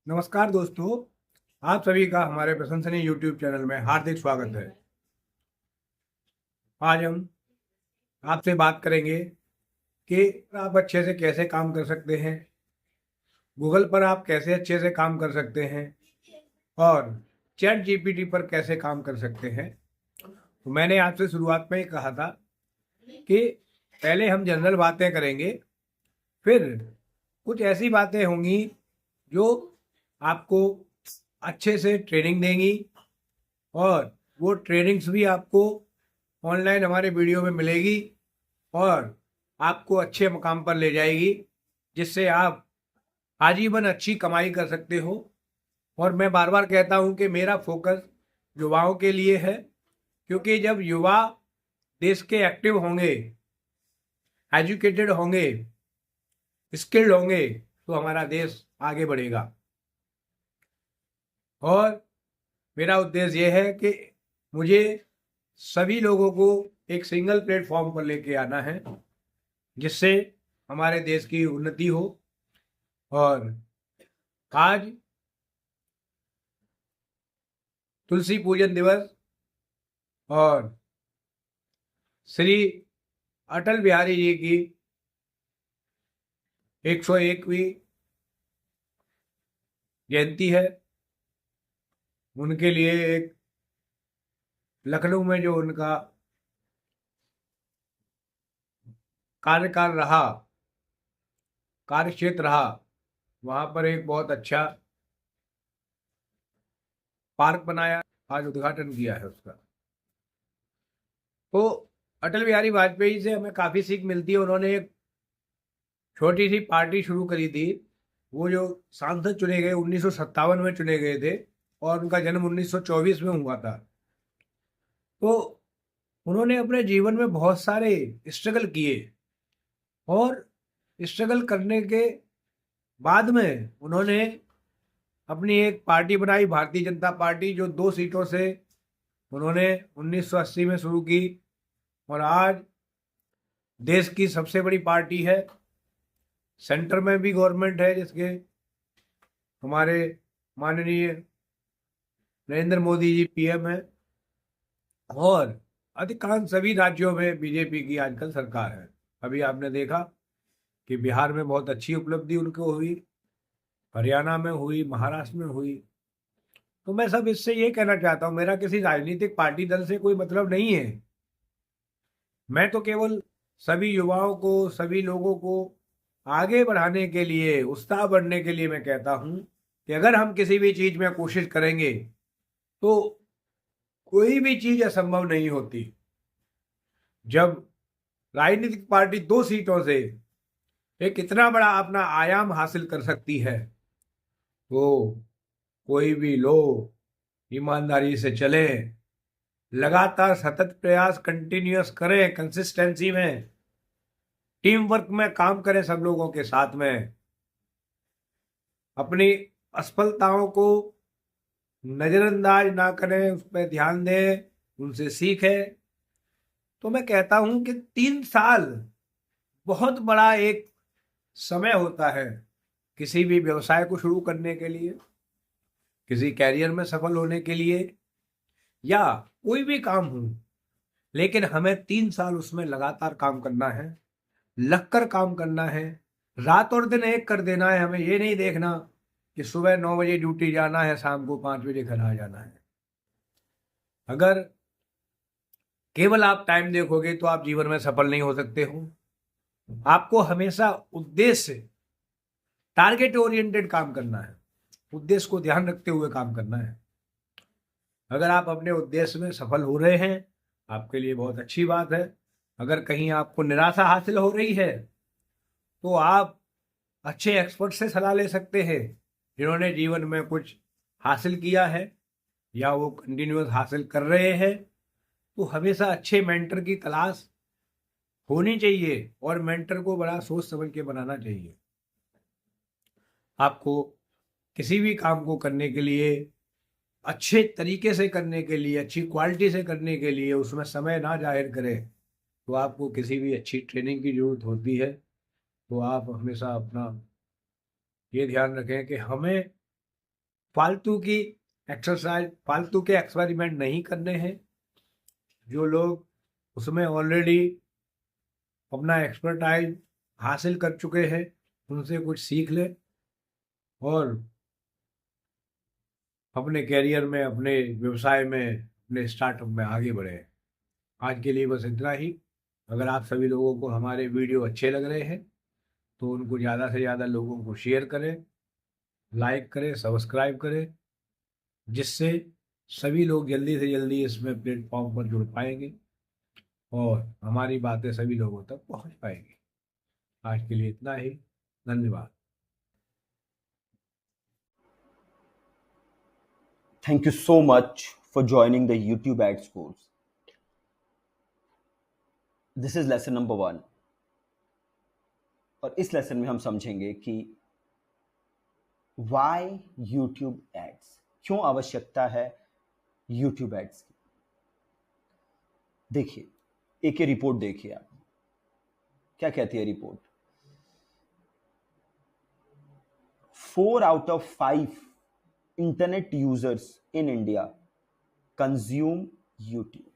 नमस्कार दोस्तों, आप सभी का हमारे प्रशंसनीय यूट्यूब चैनल में हार्दिक स्वागत है। आज हम आपसे बात करेंगे कि आप अच्छे से कैसे काम कर सकते हैं, गूगल पर आप कैसे अच्छे से काम कर सकते हैं और चैट जीपीटी पर कैसे काम कर सकते हैं। तो मैंने आपसे शुरुआत में ही कहा था कि पहले हम जनरल बातें करेंगे, फिर कुछ ऐसी बातें होंगी जो आपको अच्छे से ट्रेनिंग देंगी और वो ट्रेनिंग्स भी आपको ऑनलाइन हमारे वीडियो में मिलेगी और आपको अच्छे मकाम पर ले जाएगी, जिससे आप आजीवन अच्छी कमाई कर सकते हो। और मैं बार बार कहता हूं कि मेरा फोकस युवाओं के लिए है, क्योंकि जब युवा देश के एक्टिव होंगे, एजुकेटेड होंगे, स्किल्ड होंगे, तो हमारा देश आगे बढ़ेगा। और मेरा उद्देश्य यह है कि मुझे सभी लोगों को एक सिंगल प्लेटफॉर्म पर लेके आना है, जिससे हमारे देश की उन्नति हो। और आज तुलसी पूजन दिवस और श्री अटल बिहारी जी की 101वीं जयंती है। उनके लिए एक लखनऊ में जो उनका कार्यकाल रहा, कार्यक्षेत्र रहा, वहाँ पर एक बहुत अच्छा पार्क बनाया, आज उद्घाटन किया है उसका। तो अटल बिहारी वाजपेयी से हमें काफ़ी सीख मिलती है। उन्होंने एक छोटी सी पार्टी शुरू करी थी। वो जो सांसद चुने गए 1957 में चुने गए थे और उनका जन्म 1924 में हुआ था। तो उन्होंने अपने जीवन में बहुत सारे स्ट्रगल किए और स्ट्रगल करने के बाद में उन्होंने अपनी एक पार्टी बनाई, भारतीय जनता पार्टी, जो 2 सीटों से उन्होंने 1980 में शुरू की और आज देश की सबसे बड़ी पार्टी है। सेंटर में भी गवर्नमेंट है, जिसके हमारे माननीय नरेंद्र मोदी जी पीएम है और अधिकांश सभी राज्यों में बीजेपी की आजकल सरकार है। अभी आपने देखा कि बिहार में बहुत अच्छी उपलब्धि उनको हुई, हरियाणा में हुई, महाराष्ट्र में हुई। तो मैं सब इससे ये कहना चाहता हूँ, मेरा किसी राजनीतिक पार्टी दल से कोई मतलब नहीं है। मैं तो केवल सभी युवाओं को, सभी लोगों को आगे बढ़ाने के लिए, उत्साह बढ़ने के लिए मैं कहता हूँ कि अगर हम किसी भी चीज़ में कोशिश करेंगे तो कोई भी चीज़ असंभव नहीं होती। जब राजनीतिक पार्टी 2 सीटों से एक इतना बड़ा अपना आयाम हासिल कर सकती है, तो कोई भी लोग ईमानदारी से चले, लगातार सतत प्रयास कंटिन्यूअस करें, कंसिस्टेंसी में, टीम वर्क में काम करें सब लोगों के साथ में, अपनी असफलताओं को नज़रअंदाज ना करें, उस पर ध्यान दें, उनसे सीखें। तो मैं कहता हूं कि 3 साल बहुत बड़ा एक समय होता है किसी भी व्यवसाय को शुरू करने के लिए, किसी कैरियर में सफल होने के लिए, या कोई भी काम हो। लेकिन हमें 3 साल उसमें लगातार काम करना है, लगकर काम करना है, रात और दिन एक कर देना है। हमें ये नहीं देखना कि सुबह 9 बजे ड्यूटी जाना है, शाम को 5 बजे घर आ जाना है। अगर केवल आप टाइम देखोगे तो आप जीवन में सफल नहीं हो सकते हो। आपको हमेशा उद्देश्य, टारगेट ओरिएंटेड काम करना है, उद्देश्य को ध्यान रखते हुए काम करना है। अगर आप अपने उद्देश्य में सफल हो रहे हैं, आपके लिए बहुत अच्छी बात है। अगर कहीं आपको निराशा हासिल हो रही है, तो आप अच्छे एक्सपर्ट से सलाह ले सकते हैं, जिन्होंने जीवन में कुछ हासिल किया है या वो कंटिन्यूअस हासिल कर रहे हैं। तो हमेशा अच्छे मेंटर की तलाश होनी चाहिए और मेंटर को बड़ा सोच समझ के बनाना चाहिए। आपको किसी भी काम को करने के लिए, अच्छे तरीके से करने के लिए, अच्छी क्वालिटी से करने के लिए, उसमें समय ना जाहिर करें, तो आपको किसी भी अच्छी ट्रेनिंग की ज़रूरत होती है। तो आप हमेशा अपना ये ध्यान रखें कि हमें फालतू की एक्सरसाइज, फालतू के एक्सपेरिमेंट नहीं करने हैं। जो लोग उसमें ऑलरेडी अपना एक्सपर्टाइज हासिल कर चुके हैं उनसे कुछ सीख ले और अपने कैरियर में, अपने व्यवसाय में, अपने स्टार्टअप में आगे बढ़े। आज के लिए बस इतना ही। अगर आप सभी लोगों को हमारे वीडियो अच्छे लग रहे हैं तो उनको ज़्यादा से ज़्यादा लोगों को शेयर करें, लाइक करें, सब्सक्राइब करें, जिससे सभी लोग जल्दी से जल्दी इसमें प्लेटफॉर्म पर जुड़ पाएंगे और हमारी बातें सभी लोगों तक पहुंच पाएंगी। आज के लिए इतना ही। धन्यवाद। Thank you so much for joining the YouTube Ads course. This is lesson number 1. और इस लेसन में हम समझेंगे कि why YouTube Ads, क्यों आवश्यकता है YouTube Ads की। देखिए, एक ये रिपोर्ट देखिए आप, क्या कहती है report? 4 out of 5 internet users in India consume YouTube.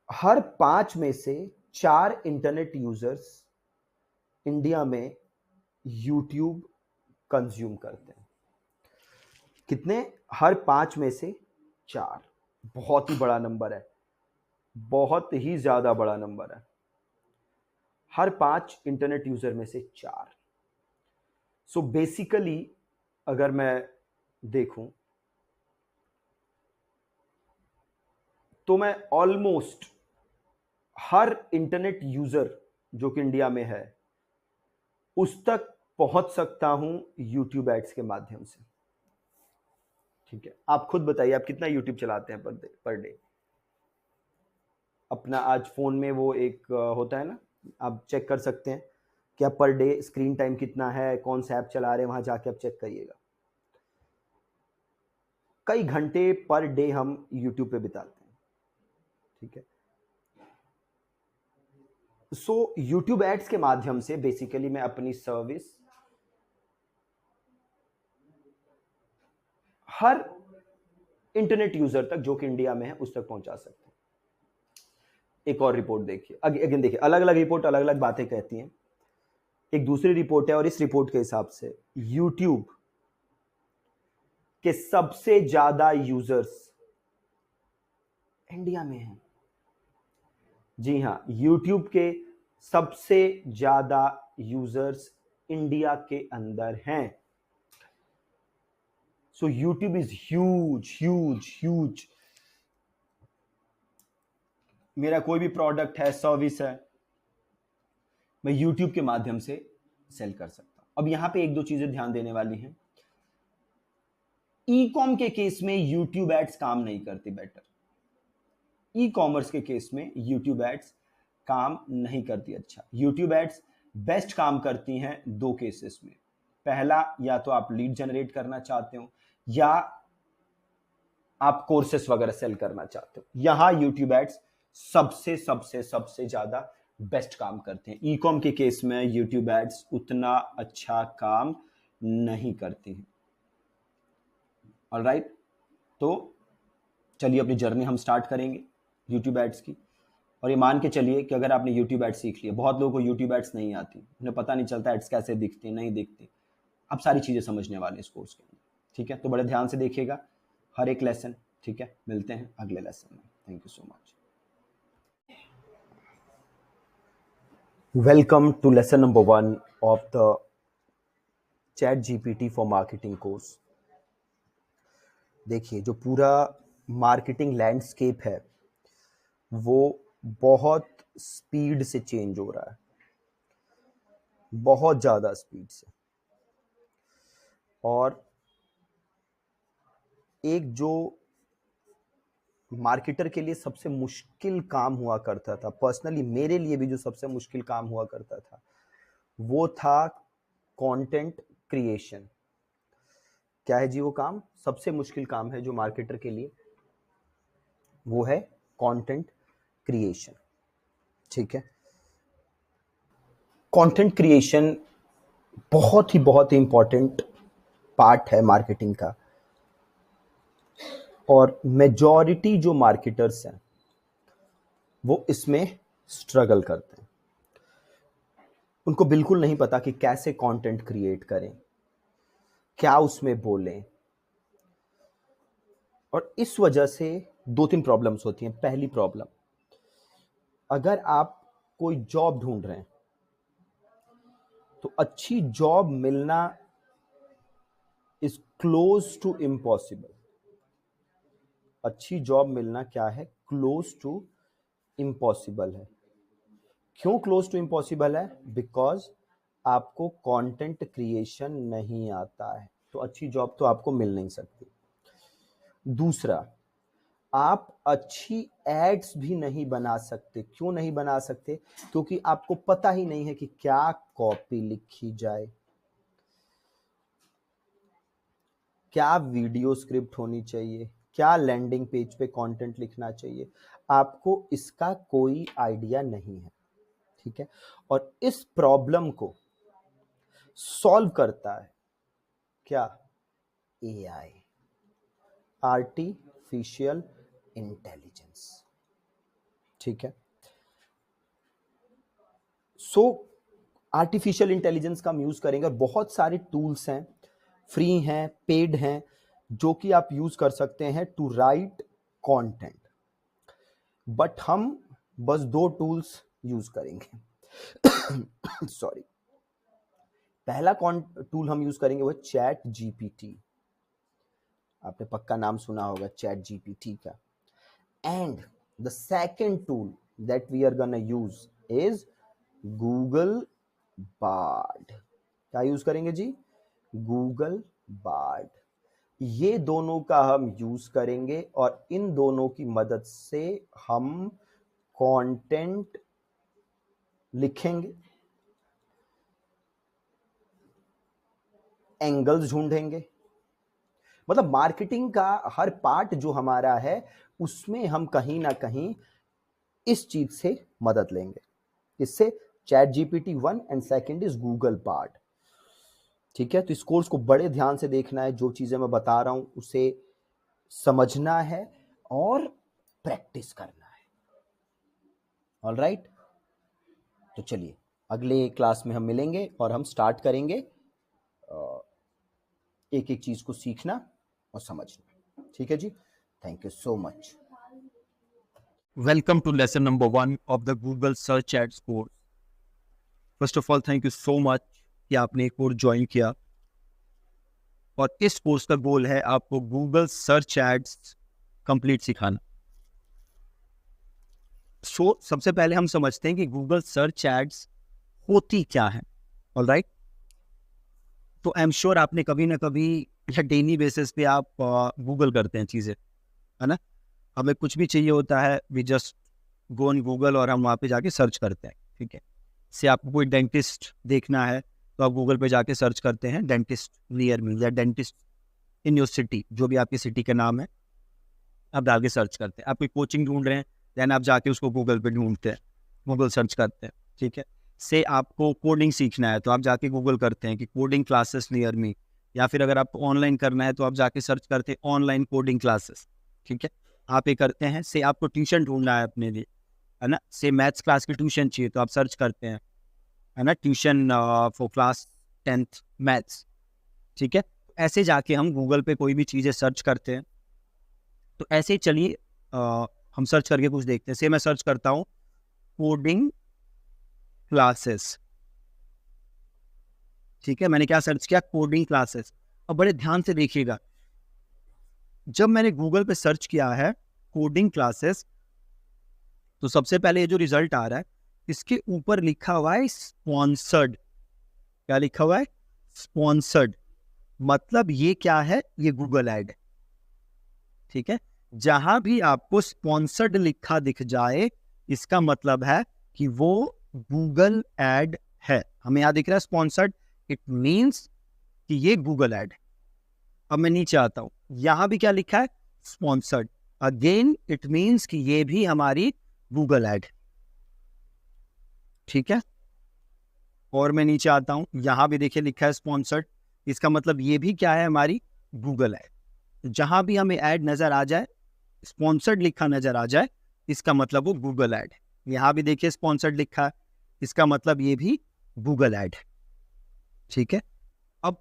हर 5 में से 4 इंटरनेट यूजर्स इंडिया में यूट्यूब कंज्यूम करते हैं। कितने? हर 5 में से 4। बहुत ही बड़ा नंबर है, बहुत ही ज्यादा बड़ा नंबर है। हर 5 इंटरनेट यूजर में से 4। सो बेसिकली अगर मैं देखूं तो मैं ऑलमोस्ट हर इंटरनेट यूजर जो कि इंडिया में है उस तक पहुंच सकता हूं यूट्यूब एड्स के माध्यम से। ठीक है, आप खुद बताइए आप कितना यूट्यूब चलाते हैं पर डे। अपना आज फोन में वो एक होता है ना, आप चेक कर सकते हैं कि आप पर डे स्क्रीन टाइम कितना है, कौन सा ऐप चला रहे हैं, वहां जाके आप चेक करिएगा। कई घंटे पर डे हम यूट्यूब पे बिताते हैं। ठीक है, सो यूट्यूब एड्स के माध्यम से बेसिकली मैं अपनी सर्विस हर इंटरनेट यूजर तक जो कि इंडिया में है उस तक पहुंचा सकते हैं। एक और रिपोर्ट देखिए, अगेन देखिए, अलग अलग रिपोर्ट अलग अलग बातें कहती हैं। एक दूसरी रिपोर्ट है और इस रिपोर्ट के हिसाब से यूट्यूब के सबसे ज्यादा यूजर्स इंडिया में हैं। जी हां, यूट्यूब के सबसे ज्यादा यूजर्स इंडिया के अंदर हैं। So YouTube is huge huge huge. मेरा कोई भी प्रोडक्ट है, सर्विस है, मैं यूट्यूब के माध्यम से सेल कर सकता हूं। अब यहां पे एक दो चीजें ध्यान देने वाली हैं। ई कॉम के केस में यूट्यूब एड्स काम नहीं करती बेटर। ई कॉमर्स के केस में यूट्यूब एड्स काम नहीं करती अच्छा। यूट्यूब एड्स बेस्ट काम करती हैं 2 केसेस में। पहला, या तो आप लीड जनरेट करना चाहते हो या आप कोर्सेस वगैरह सेल करना चाहते हो। यहां यूट्यूब एड्स सबसे सबसे सबसे ज्यादा बेस्ट काम करते हैं। ई कॉम के केस में यूट्यूब एड्स उतना अच्छा काम नहीं करती हैं। ऑलराइट, तो चलिए अपनी जर्नी हम स्टार्ट करेंगे यूट्यूब एड्स की। और ये मान के चलिए कि अगर आपने यूट्यूब एड्स सीख लिया, बहुत लोगों को यूट्यूब एड्स नहीं आती, उन्हें पता नहीं चलता एड्स कैसे दिखती नहीं दिखती। आप सारी चीजें समझने वाले इस कोर्स के अंदर। ठीक है, तो बड़े ध्यान से देखिएगा हर एक लेसन। ठीक है, मिलते हैं अगले लेसन में। Thank you so much. Welcome to lesson number 1 of the ChatGPT for marketing course. देखिए, जो पूरा मार्केटिंग लैंडस्केप है वो बहुत स्पीड से चेंज हो रहा है, बहुत ज्यादा स्पीड से। और एक जो मार्केटर के लिए सबसे मुश्किल काम हुआ करता था, पर्सनली मेरे लिए भी जो सबसे मुश्किल काम हुआ करता था, वो था कंटेंट क्रिएशन। क्या है जी वो काम? सबसे मुश्किल काम है जो मार्केटर के लिए, वो है कंटेंट क्रिएशन। ठीक है, कंटेंट क्रिएशन बहुत ही इंपॉर्टेंट पार्ट है मार्केटिंग का, और मेजॉरिटी जो मार्केटर्स हैं वो इसमें स्ट्रगल करते हैं। उनको बिल्कुल नहीं पता कि कैसे कंटेंट क्रिएट करें, क्या उसमें बोलें, और इस वजह से 2-3 प्रॉब्लम्स होती हैं। पहली प्रॉब्लम, अगर आप कोई जॉब ढूंढ रहे हैं तो अच्छी जॉब मिलना इज क्लोज टू इम्पॉसिबल। अच्छी जॉब मिलना क्या है? क्लोज टू इम्पॉसिबल है। क्यों क्लोज टू इम्पॉसिबल है? बिकॉज आपको कंटेंट क्रिएशन नहीं आता है, तो अच्छी जॉब तो आपको मिल नहीं सकती। दूसरा, आप अच्छी एड्स भी नहीं बना सकते। क्यों नहीं बना सकते? क्योंकि आपको पता ही नहीं है कि क्या कॉपी लिखी जाए, क्या वीडियो स्क्रिप्ट होनी चाहिए, क्या लैंडिंग पेज पे कंटेंट लिखना चाहिए। आपको इसका कोई आइडिया नहीं है, ठीक है। और इस प्रॉब्लम को सॉल्व करता है क्या? एआई, आर्टिफिशियल इंटेलिजेंस, ठीक है। सो आर्टिफिशियल इंटेलिजेंस का हम यूज करेंगे, और बहुत सारे टूल्स हैं, फ्री हैं, पेड हैं, जो कि आप यूज कर सकते हैं टू राइट कंटेंट। बट हम बस 2 टूल्स यूज करेंगे। सॉरी। पहला टूल हम यूज करेंगे वो चैट जीपीटी। आपने पक्का नाम सुना होगा चैट जीपीटी का। And the second tool that we are gonna use is Google Bard. क्या यूज करेंगे जी? Google Bard. ये दोनों का हम यूज करेंगे, और इन दोनों की मदद से हम कंटेंट लिखेंगे, एंगल्स ढूंढेंगे। मतलब मार्केटिंग का हर पार्ट जो हमारा है उसमें हम कहीं ना कहीं इस चीज से मदद लेंगे। इससे chat GPT 1 and second is Google board, ठीक है। तो इस कोर्स को बड़े ध्यान से देखना है, जो चीजें मैं बता रहा हूं उसे समझना है और प्रैक्टिस करना है। ऑलराइट, तो चलिए अगले क्लास में हम मिलेंगे और हम स्टार्ट करेंगे एक एक चीज को सीखना और समझना, ठीक है जी। Thank you so much. Welcome to lesson number 1 of the Google Search Ads course. First of all, thank you so much कि आपने एक कोर्स ज्वाइन किया, और इस कोर्स का गोल है आपको Google Search Ads कंप्लीट सिखाना। सबसे पहले हम समझते हैं कि Google Search Ads होती क्या है। ऑलराइट, तो आई एम श्योर आपने कभी ना कभी या डेली बेसिस पे आप गूगल करते हैं चीज़ें, है ना। हमें कुछ भी चाहिए होता है, we just go on Google और हम वहाँ पे जाके सर्च करते हैं, ठीक है। से आपको कोई डेंटिस्ट देखना है तो आप गूगल पे जाके सर्च करते हैं डेंटिस्ट नियर मी या डेंटिस्ट इन योर सिटी, जो भी आपकी सिटी का नाम है आप डाल के सर्च करते हैं। आप कोई कोचिंग ढूंढ रहे हैं, देन आप जाके उसको गूगल पे ढूंढते हैं, गूगल सर्च करते हैं, ठीक है। से आपको कोडिंग सीखना है तो आप जाके गूगल करते हैं कि कोडिंग क्लासेस नियर मी, या फिर अगर आपको ऑनलाइन करना है तो आप जाके सर्च करते हैं ऑनलाइन कोडिंग क्लासेस, ठीक है। आप ये करते हैं। से आपको ट्यूशन ढूंढना है अपने लिए, है ना। से मैथ्स क्लास की ट्यूशन चाहिए तो आप सर्च करते हैं, है ना, tuition for class 10th maths, ठीक है। ऐसे जाके हम गूगल पे कोई भी चीज़ें सर्च करते हैं। तो ऐसे ही चलिए हम सर्च करके कुछ देखते हैं। से मैं सर्च करता हूँ कोडिंग क्लासेस, ठीक है। मैंने क्या सर्च किया? Coding classes. अब बड़े ध्यान से देखिएगा, जब मैंने गूगल पे सर्च किया है कोडिंग क्लासेस, तो सबसे पहले ये जो रिजल्ट आ रहा है इसके ऊपर लिखा हुआ है स्पॉन्सर्ड। क्या लिखा हुआ है? स्पॉन्सर्ड। मतलब ये क्या है? ये गूगल ऐड है, ठीक है। जहां भी आपको स्पॉन्सर्ड लिखा दिख जाए इसका मतलब है कि वो गूगल ऐड है। हमें यहां दिख रहा है स्पॉन्सर्ड, इट मींस कि ये गूगल ऐड है। अब मैं नीचे आता हूं, यहां भी क्या लिखा है? स्पॉन्सर्ड। अगेन इट मींस कि ये भी हमारी गूगल ऐड, ठीक है। और मैं नीचे आता हूं, यहां भी देखिए लिखा है स्पॉन्सर्ड, इसका मतलब ये भी क्या है, हमारी गूगल ऐड। जहां भी हमें ऐड नजर आ जाए, स्पॉन्सर्ड लिखा नजर आ जाए, इसका मतलब वो गूगल ऐड है। यहाँ भी देखिए स्पॉन्सर्ड लिखा है, इसका मतलब ये भी गूगल ऐड है। ठीक है, अब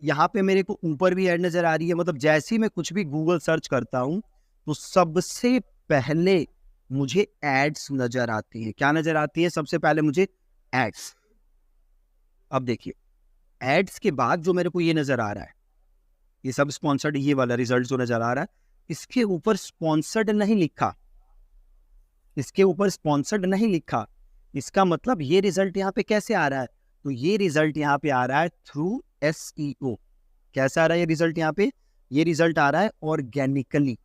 यहाँ पे मेरे को ऊपर भी ऐड नजर आ रही है, मतलब जैसे ही मैं कुछ भी गूगल सर्च करता हूँ तो सबसे पहले मुझे एड्स नजर आती है। क्या नजर आती है? सबसे पहले मुझे एड्स। अब देखिए, एड्स के बाद जो मेरे को ये नजर आ रहा है, ये सब स्पॉन्सर्ड, ये वाला रिजल्ट जो नजर आ रहा है, इसके ऊपर स्पॉन्सर्ड नहीं लिखा, इसके ऊपर स्पॉन्सर्ड नहीं लिखा। इसका मतलब ये रिजल्ट यहाँ पे कैसे आ रहा है? तो ये रिजल्ट यहाँ पे आ रहा है थ्रू SEO। कैसा आ रहा है ये रिजल्ट? यहाँ पे ये रिजल्ट आ रहा है ऑर्गेनिकली।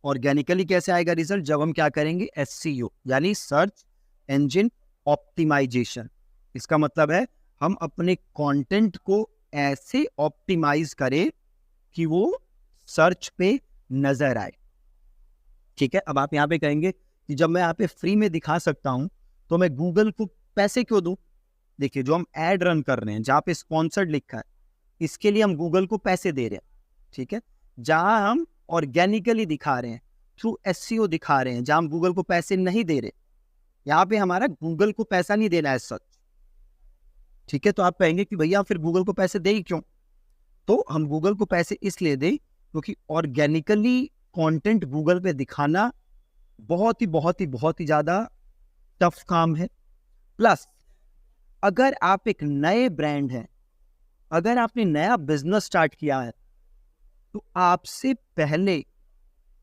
ऑर्गेनिकली कैसे आएगा रिजल्ट? जब हम क्या करेंगे, SEO यानी सर्च इंजन ऑप्टिमाइजेशन। इसका मतलब है हम अपने कंटेंट को ऐसे ऑप्टिमाइज करें कि वो सर्च पे नजर आए। ठीक है, अब आप यहाँ पे कहेंगे कि जब मैं यहाँ पे फ्री में दिखा सकता हूं तो मैं गूगल को पैसे क्यों दूं? देखिए, जो हम एड रन कर रहे हैं जहाँ पे स्पॉन्सर्ड लिखा है, इसके लिए हम गूगल को पैसे दे रहे हैं। ठीक है, जहां हम ऑर्गेनिकली दिखा रहे हैं, थ्रू SEO दिखा रहे हैं, जहां हम गूगल को पैसे नहीं दे रहे, यहाँ पे हमारा गूगल को पैसा नहीं देना है सच। ठीक है, तो आप कहेंगे कि भैया फिर गूगल को पैसे दे ही क्यों? तो हम गूगल को पैसे इसलिए दें क्योंकि ऑर्गेनिकली कंटेंट गूगल पे दिखाना बहुत ही ज्यादा टफ काम है। प्लस अगर आप एक नए ब्रांड हैं, अगर आपने नया बिजनेस स्टार्ट किया है, तो आपसे पहले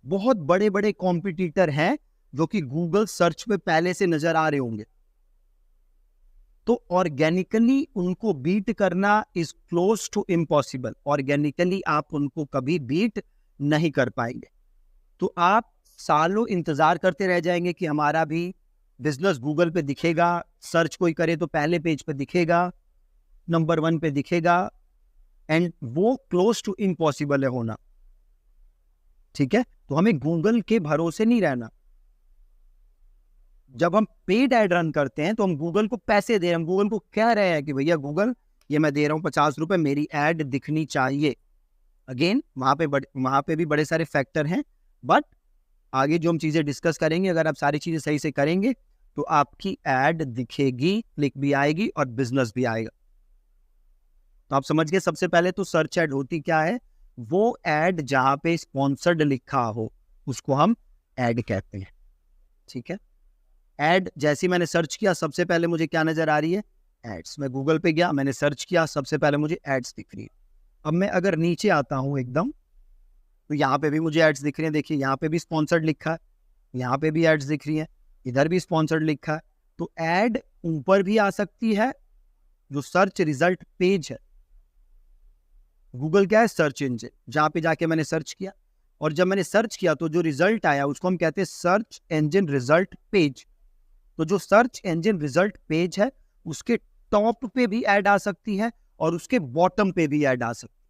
बहुत बड़े बड़े कॉम्पिटिटर हैं जो कि गूगल सर्च पे पहले से नजर आ रहे होंगे। तो ऑर्गेनिकली उनको बीट करना is close to impossible. Organically आप उनको कभी बीट नहीं कर पाएंगे। तो आप सालों इंतजार करते रह जाएंगे कि हमारा भी बिजनेस गूगल पे दिखेगा, सर्च कोई करे तो पहले पेज पे दिखेगा, नंबर 1 पे दिखेगा, एंड वो क्लोज टू इम्पॉसिबल है होना। ठीक है, तो हमें गूगल के भरोसे नहीं रहना। जब हम पेड एड रन करते हैं तो हम गूगल को पैसे दे रहे हैं, हम गूगल को कह रहे हैं कि भैया गूगल, ये मैं दे रहा हूं 50 रुपए, मेरी एड दिखनी चाहिए। अगेन वहां पे भी बड़े सारे फैक्टर हैं, बट आगे जो हम चीजें डिस्कस करेंगे, अगर आप सारी चीजें सही से करेंगे तो आपकी एड दिखेगी, क्लिक भी आएगी और बिजनेस भी आएगा। तो आप समझ गए, सबसे पहले तो सर्च एड होती क्या है? वो एड जहां पे स्पॉन्सर्ड लिखा हो उसको हम एड कहते हैं। ठीक है, एड जैसे मैंने सर्च किया, सबसे पहले मुझे क्या नजर आ रही है? एड्स। मैं गूगल पे गया, मैंने सर्च किया, सबसे पहले मुझे एड्स दिख रही है। अब मैं अगर नीचे आता हूं एकदम, तो यहाँ पे भी मुझे एड्स दिख रही हैं। देखिए, यहाँ पे भी स्पॉन्सर्ड लिखा है, यहाँ पे भी एड्स दिख रही हैं, इधर भी स्पॉन्सर्ड लिखा है। तो एड ऊपर भी आ सकती है, जो सर्च रिजल्ट पेज है। गूगल क्या है? सर्च इंजन, जहां पे जाके मैंने सर्च किया, और जब मैंने सर्च किया तो जो रिजल्ट आया उसको हम कहते हैं सर्च इंजन रिजल्ट पेज। तो जो सर्च इंजन रिजल्ट पेज है, उसके टॉप पे भी ऐड आ सकती है और उसके बॉटम पे भी ऐड आ सकती है।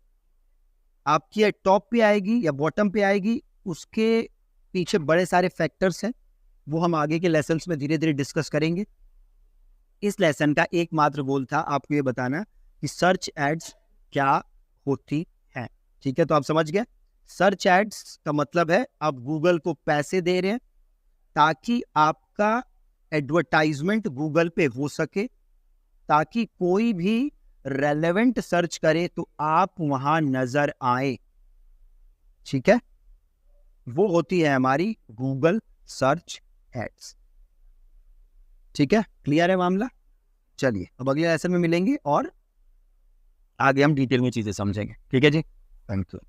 आपकी ऐड टॉप पे आएगी या बॉटम पे आएगी, उसके पीछे बड़े सारे फैक्टर्स हैं, वो हम आगे के लेसन्स में धीरे धीरे डिस्कस करेंगे। इस लेसन का एकमात्र गोल था आपको ये बताना कि सर्च एड्स क्या होती है। ठीक है, तो आप समझ गए, सर्च एड्स का मतलब है आप गूगल को पैसे दे रहे हैं ताकि आपका एडवर्टाइजमेंट गूगल पे हो सके, ताकि कोई भी रेलेवेंट सर्च करे तो आप वहां नजर आए। ठीक है, वो होती है हमारी गूगल सर्च एड्स। ठीक है, क्लियर है मामला? चलिए, अब अगले लेसन में मिलेंगे और आगे हम डिटेल में चीजें समझेंगे। ठीक है जी, थैंक यू।